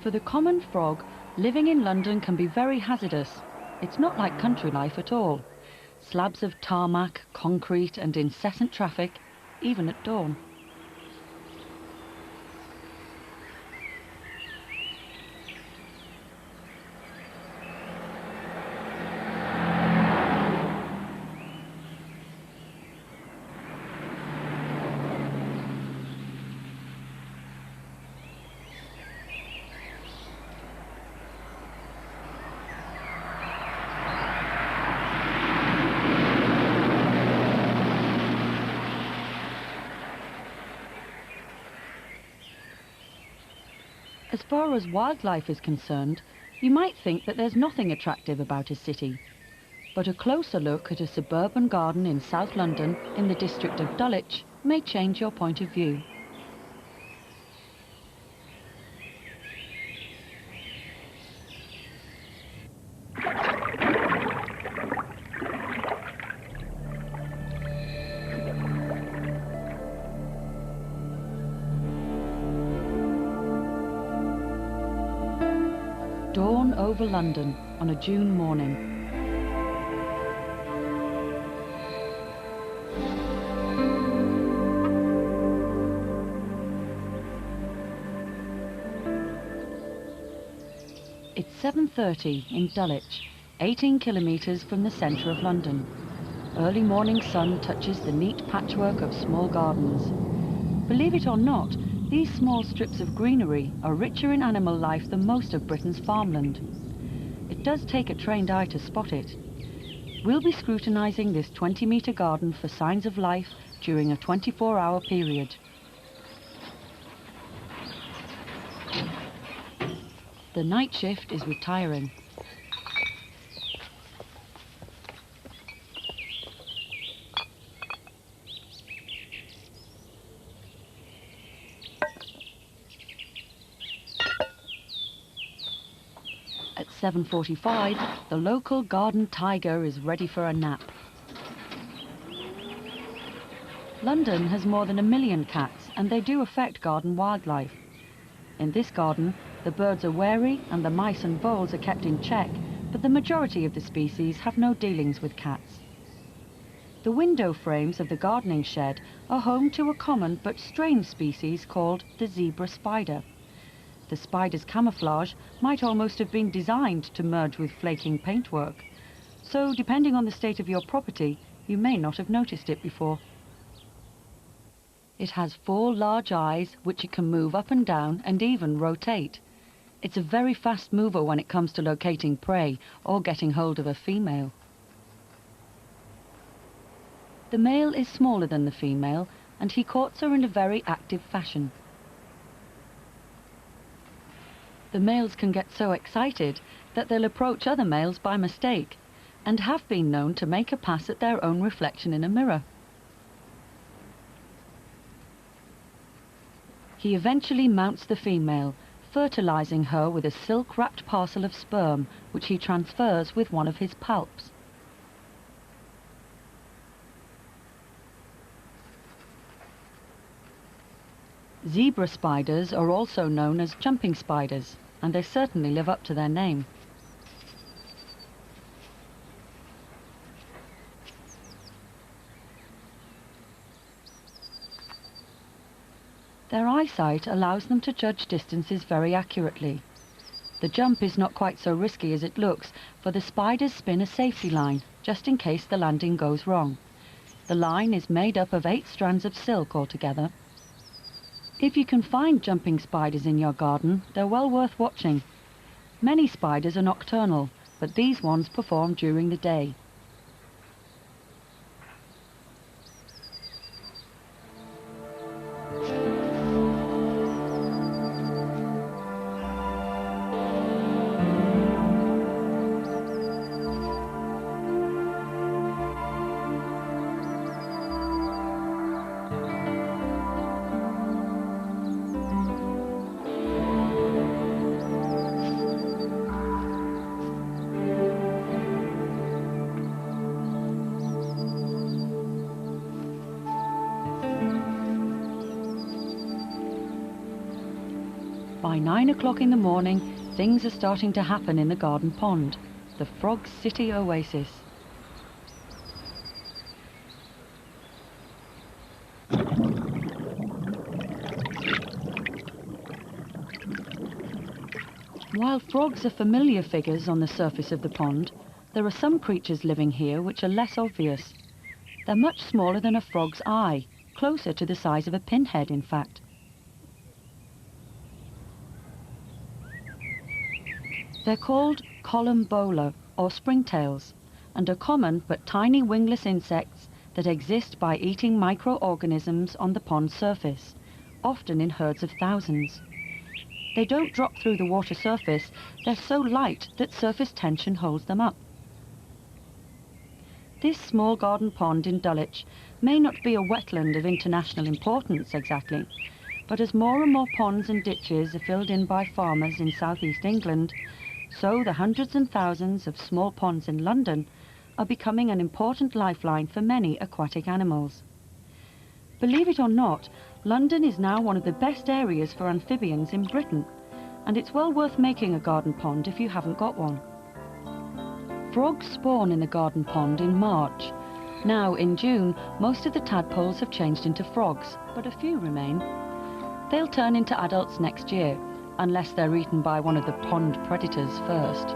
For the common frog, living in London can be very hazardous. It's not like country life at all. Slabs of tarmac, concrete and incessant traffic, even at dawn. As far as wildlife is concerned, you might think that there's nothing attractive about a city. But a closer look at a suburban garden in South London, in the district of Dulwich, may change your point of view. Dawn over London on a June morning. It's 7:30 in Dulwich, 18 kilometres from the centre of London. Early morning sun touches the neat patchwork of small gardens. Believe it or not, these small strips of greenery are richer in animal life than most of Britain's farmland. It does take a trained eye to spot it. We'll be scrutinising this 20-metre garden for signs of life during a 24-hour period. The night shift is retiring. At 7:45, the local garden tiger is ready for a nap. London has more than 1 million cats, and they do affect garden wildlife. In this garden, the birds are wary and the mice and voles are kept in check, but the majority of the species have no dealings with cats. The window frames of the gardening shed are home to a common but strange species called the zebra spider. The spider's camouflage might almost have been designed to merge with flaking paintwork, so depending on the state of your property, you may not have noticed it before. It has 4 large eyes which it can move up and down and even rotate. It's a very fast mover when it comes to locating prey or getting hold of a female. The male is smaller than the female, and he courts her in a very active fashion. The males can get so excited that they'll approach other males by mistake, and have been known to make a pass at their own reflection in a mirror. He eventually mounts the female, fertilizing her with a silk-wrapped parcel of sperm, which he transfers with one of his palps. Zebra spiders are also known as jumping spiders, and they certainly live up to their name. Their eyesight allows them to judge distances very accurately. The jump is not quite so risky as it looks, for the spiders spin a safety line, just in case the landing goes wrong. The line is made up of 8 strands of silk altogether. If you can find jumping spiders in your garden, they're well worth watching. Many spiders are nocturnal, but these ones perform during the day. By 9 o'clock in the morning, things are starting to happen in the garden pond, the Frog City oasis. While frogs are familiar figures on the surface of the pond, there are some creatures living here which are less obvious. They're much smaller than a frog's eye, closer to the size of a pinhead, in fact. They're called columbola, or springtails, and are common but tiny wingless insects that exist by eating microorganisms on the pond surface, often in herds of thousands. They don't drop through the water surface, they're so light that surface tension holds them up. This small garden pond in Dulwich may not be a wetland of international importance exactly, but as more and more ponds and ditches are filled in by farmers in southeast England, so the hundreds and thousands of small ponds in London are becoming an important lifeline for many aquatic animals. Believe it or not, London is now one of the best areas for amphibians in Britain, and it's well worth making a garden pond if you haven't got one. Frogs spawn in the garden pond in March. Now, in June, most of the tadpoles have changed into frogs, but a few remain. They'll turn into adults next year, unless they're eaten by one of the pond predators first.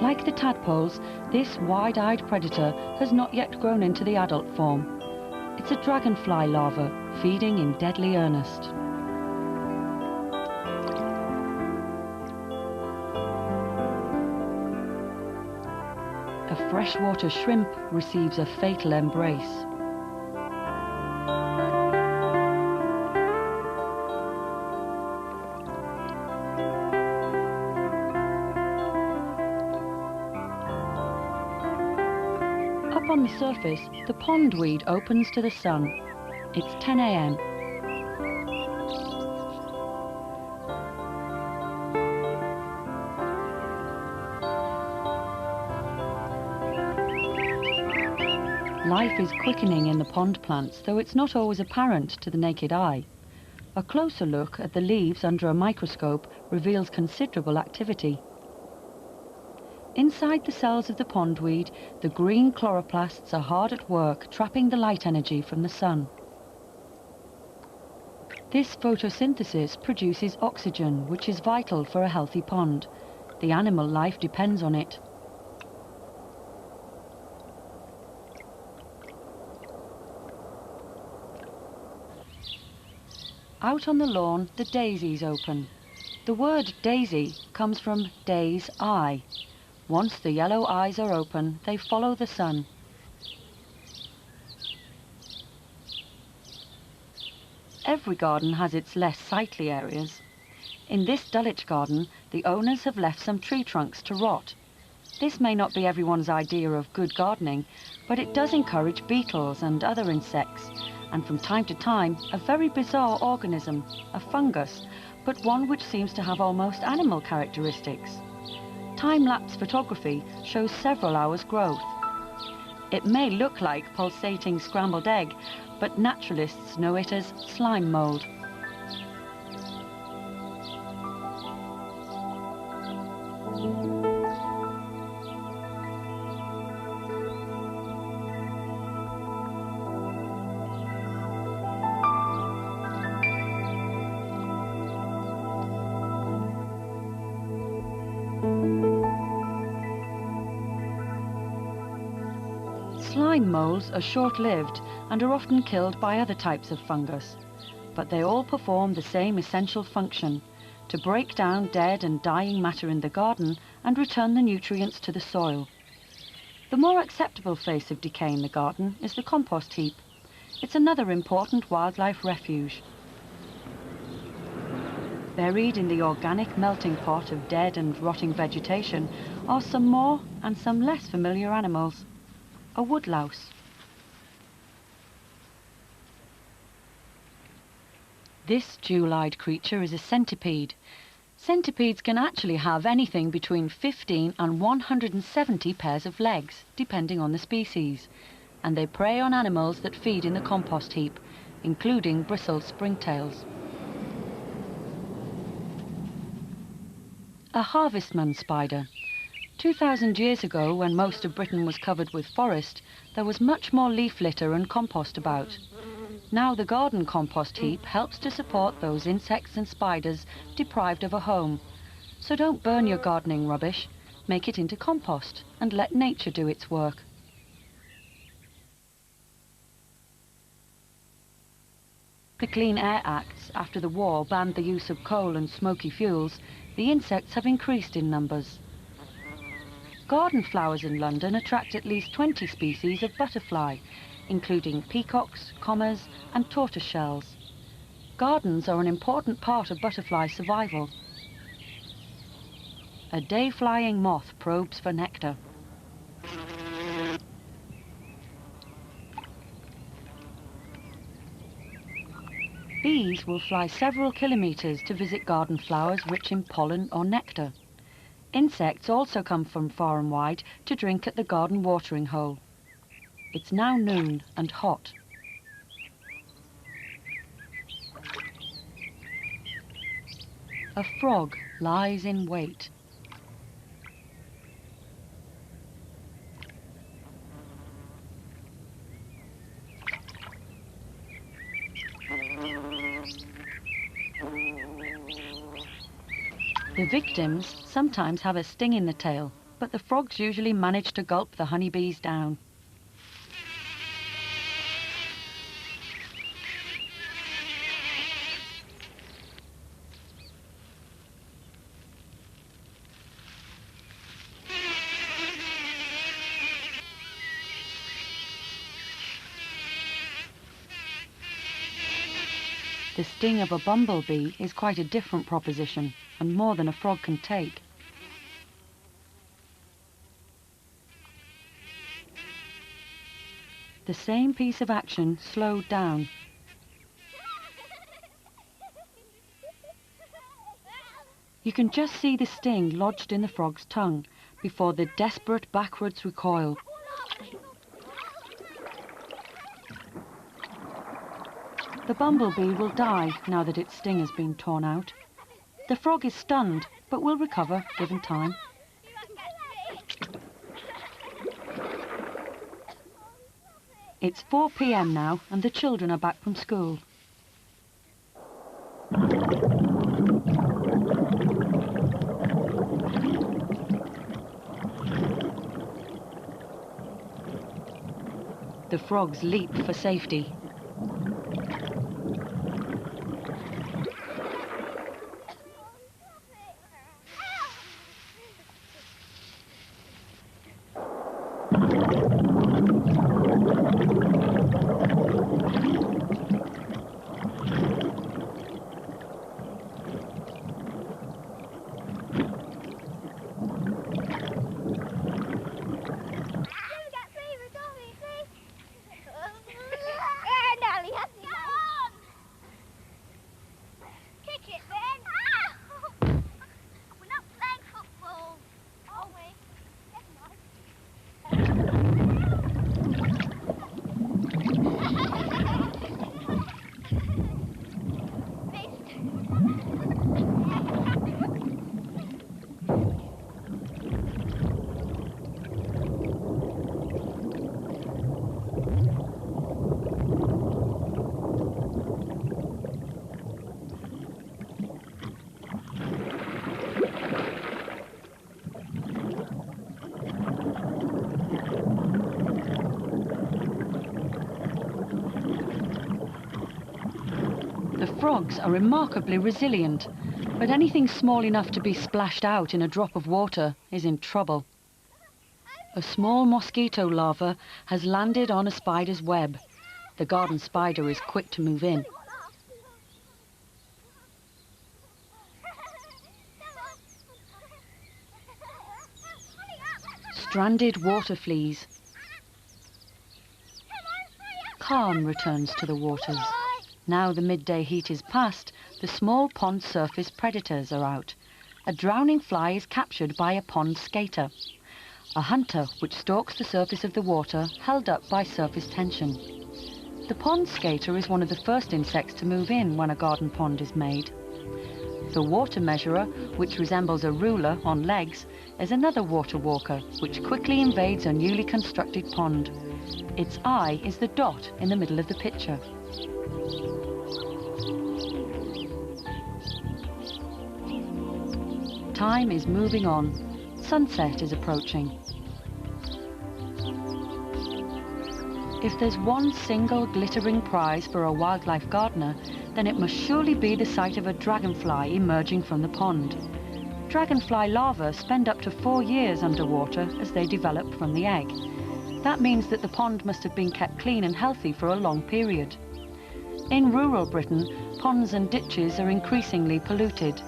Like the tadpoles, this wide-eyed predator has not yet grown into the adult form. It's a dragonfly larva, feeding in deadly earnest. A freshwater shrimp receives a fatal embrace. Up on the surface, the pondweed opens to the sun. It's 10 a.m. Life is quickening in the pond plants, though it's not always apparent to the naked eye. A closer look at the leaves under a microscope reveals considerable activity. Inside the cells of the pondweed, the green chloroplasts are hard at work trapping the light energy from the sun. This photosynthesis produces oxygen, which is vital for a healthy pond. The animal life depends on it. Out on the lawn, the daisies open. The word daisy comes from day's eye. Once the yellow eyes are open, they follow the sun. Every garden has its less sightly areas. In this Dulwich garden, the owners have left some tree trunks to rot. This may not be everyone's idea of good gardening, but it does encourage beetles and other insects, and from time to time, a very bizarre organism, a fungus, but one which seems to have almost animal characteristics. Time-lapse photography shows several hours' growth. It may look like pulsating scrambled egg, but naturalists know it as slime mold. Slime molds are short-lived and are often killed by other types of fungus, but they all perform the same essential function, to break down dead and dying matter in the garden and return the nutrients to the soil. The more acceptable phase of decay in the garden is the compost heap. It's another important wildlife refuge. Buried in the organic melting pot of dead and rotting vegetation are some more and some less familiar animals. A woodlouse. This jewel-eyed creature is a centipede. Centipedes can actually have anything between 15 and 170 pairs of legs, depending on the species, and they prey on animals that feed in the compost heap, including bristled springtails. A harvestman spider. 2,000 years ago, when most of Britain was covered with forest, there was much more leaf litter and compost about. Now the garden compost heap helps to support those insects and spiders deprived of a home. So don't burn your gardening rubbish, make it into compost and let nature do its work. The Clean Air Acts after the war banned the use of coal and smoky fuels. The insects have increased in numbers. Garden flowers in London attract at least 20 species of butterfly, including peacocks, commas and tortoiseshells. Gardens are an important part of butterfly survival. A day-flying moth probes for nectar. Bees will fly several kilometres to visit garden flowers rich in pollen or nectar. Insects also come from far and wide to drink at the garden watering hole. It's now noon and hot. A frog lies in wait. The victims sometimes have a sting in the tail, but the frogs usually manage to gulp the honeybees down. The sting of a bumblebee is quite a different proposition, and more than a frog can take. The same piece of action slowed down. You can just see the sting lodged in the frog's tongue before the desperate backwards recoil. The bumblebee will die now that its sting has been torn out. The frog is stunned, but will recover given time. It's 4 p.m. now, and the children are back from school. The frogs leap for safety. Frogs are remarkably resilient, but anything small enough to be splashed out in a drop of water is in trouble. A small mosquito larva has landed on a spider's web. The garden spider is quick to move in. Stranded water fleas. Calm returns to the waters. Now the midday heat is past, the small pond surface predators are out. A drowning fly is captured by a pond skater, a hunter which stalks the surface of the water, held up by surface tension. The pond skater is one of the first insects to move in when a garden pond is made. The water measurer, which resembles a ruler on legs, is another water walker which quickly invades a newly constructed pond. Its eye is the dot in the middle of the picture. Time is moving on. Sunset is approaching. If there's one single glittering prize for a wildlife gardener, then it must surely be the sight of a dragonfly emerging from the pond. Dragonfly larvae spend up to 4 years underwater as they develop from the egg. That means that the pond must have been kept clean and healthy for a long period. In rural Britain, ponds and ditches are increasingly polluted.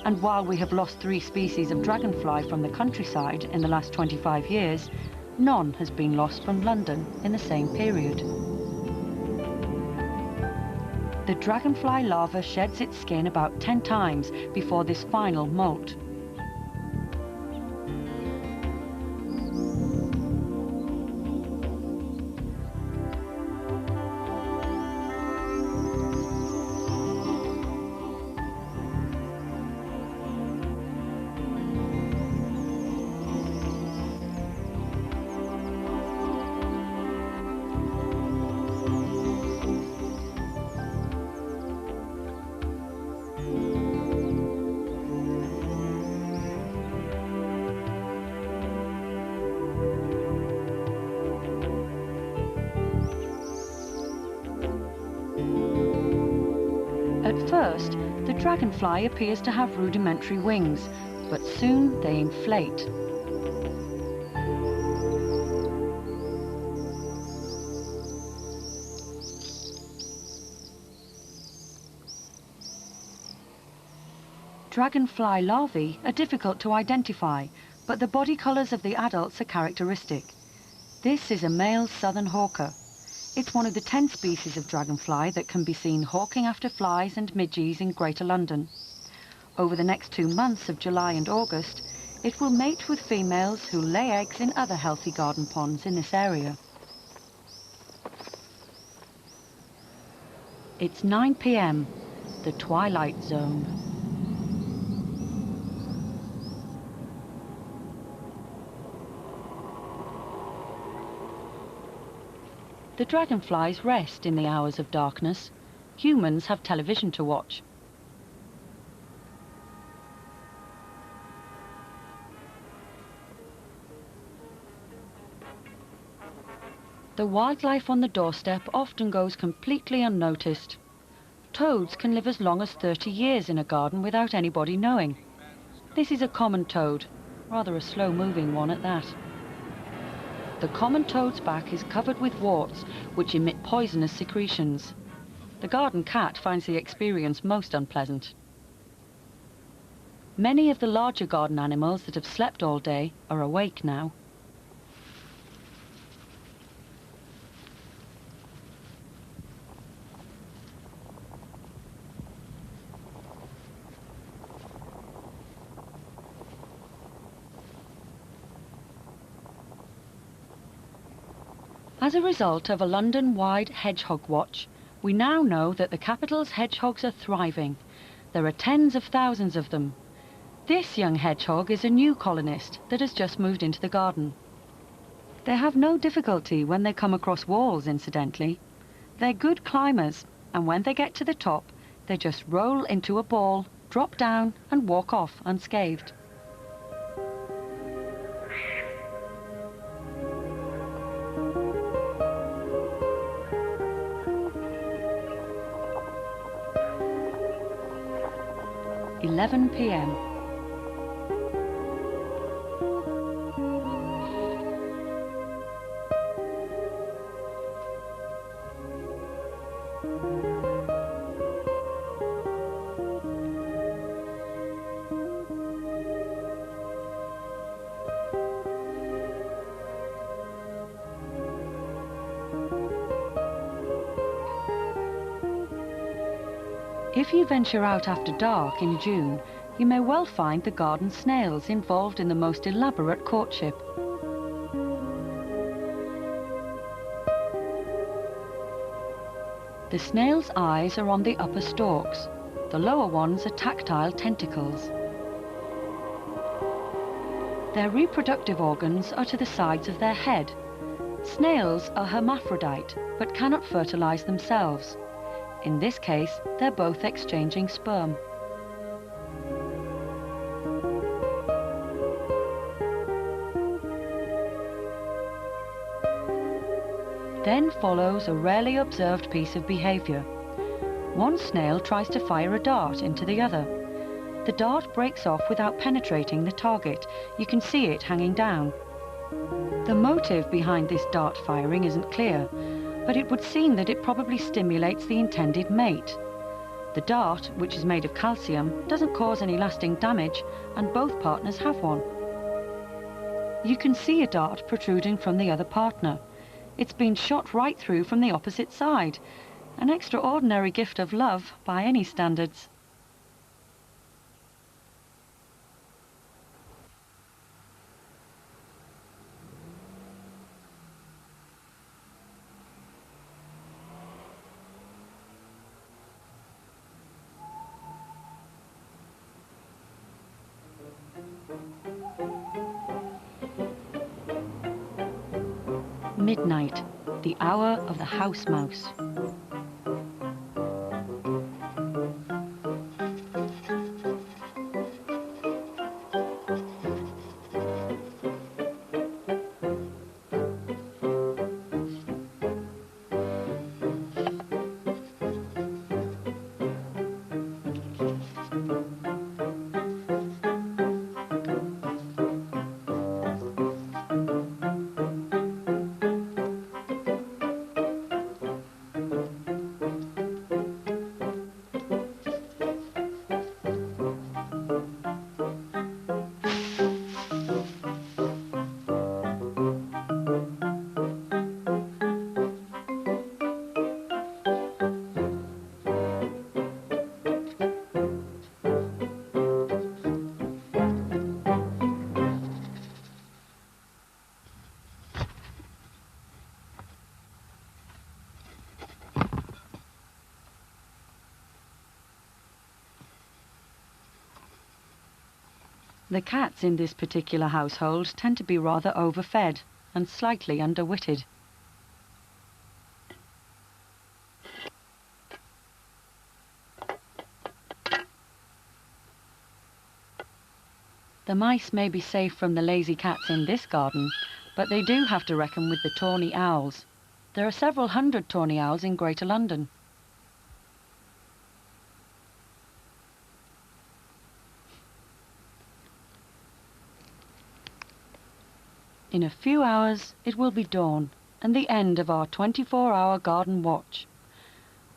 And while we have lost 3 species of dragonfly from the countryside in the last 25 years, none has been lost from London in the same period. The dragonfly larva sheds its skin about 10 times before this final molt. At first, the dragonfly appears to have rudimentary wings, but soon they inflate. Dragonfly larvae are difficult to identify, but the body colours of the adults are characteristic. This is a male southern hawker. It's one of the 10 species of dragonfly that can be seen hawking after flies and midges in Greater London. Over the next 2 months of July and August, it will mate with females who lay eggs in other healthy garden ponds in this area. It's 9 p.m, the twilight zone. The dragonflies rest in the hours of darkness. Humans have television to watch. The wildlife on the doorstep often goes completely unnoticed. Toads can live as long as 30 years in a garden without anybody knowing. This is a common toad, rather a slow-moving one at that. The common toad's back is covered with warts, which emit poisonous secretions. The garden cat finds the experience most unpleasant. Many of the larger garden animals that have slept all day are awake now. As a result of a London-wide hedgehog watch, we now know that the capital's hedgehogs are thriving. There are tens of thousands of them. This young hedgehog is a new colonist that has just moved into the garden. They have no difficulty when they come across walls, incidentally. They're good climbers, and when they get to the top, they just roll into a ball, drop down, and walk off unscathed. (11 p.m) If you venture out after dark in June, you may well find the garden snails involved in the most elaborate courtship. The snail's eyes are on the upper stalks. The lower ones are tactile tentacles. Their reproductive organs are to the sides of their head. Snails are hermaphrodite, but cannot fertilize themselves. In this case, they're both exchanging sperm. Then follows a rarely observed piece of behavior. One snail tries to fire a dart into the other. The dart breaks off without penetrating the target. You can see it hanging down. The motive behind this dart firing isn't clear, but it would seem that it probably stimulates the intended mate. The dart, which is made of calcium, doesn't cause any lasting damage, and both partners have one. You can see a dart protruding from the other partner. It's been shot right through from the opposite side. An extraordinary gift of love by any standards. Midnight, the hour of the house mouse. The cats in this particular household tend to be rather overfed and slightly underwitted. The mice may be safe from the lazy cats in this garden, but they do have to reckon with the tawny owls. There are several hundred tawny owls in Greater London. In a few hours it will be dawn and the end of our 24-hour garden watch.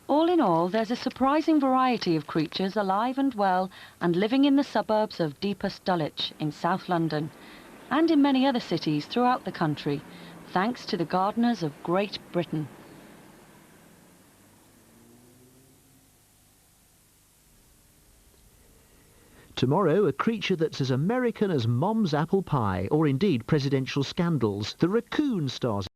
All in all, there's a surprising variety of creatures alive and well and living in the suburbs of Deepest Dulwich in South London and in many other cities throughout the country, thanks to the gardeners of Great Britain. Tomorrow, a creature that's as American as Mom's apple pie, or indeed presidential scandals. The raccoon stars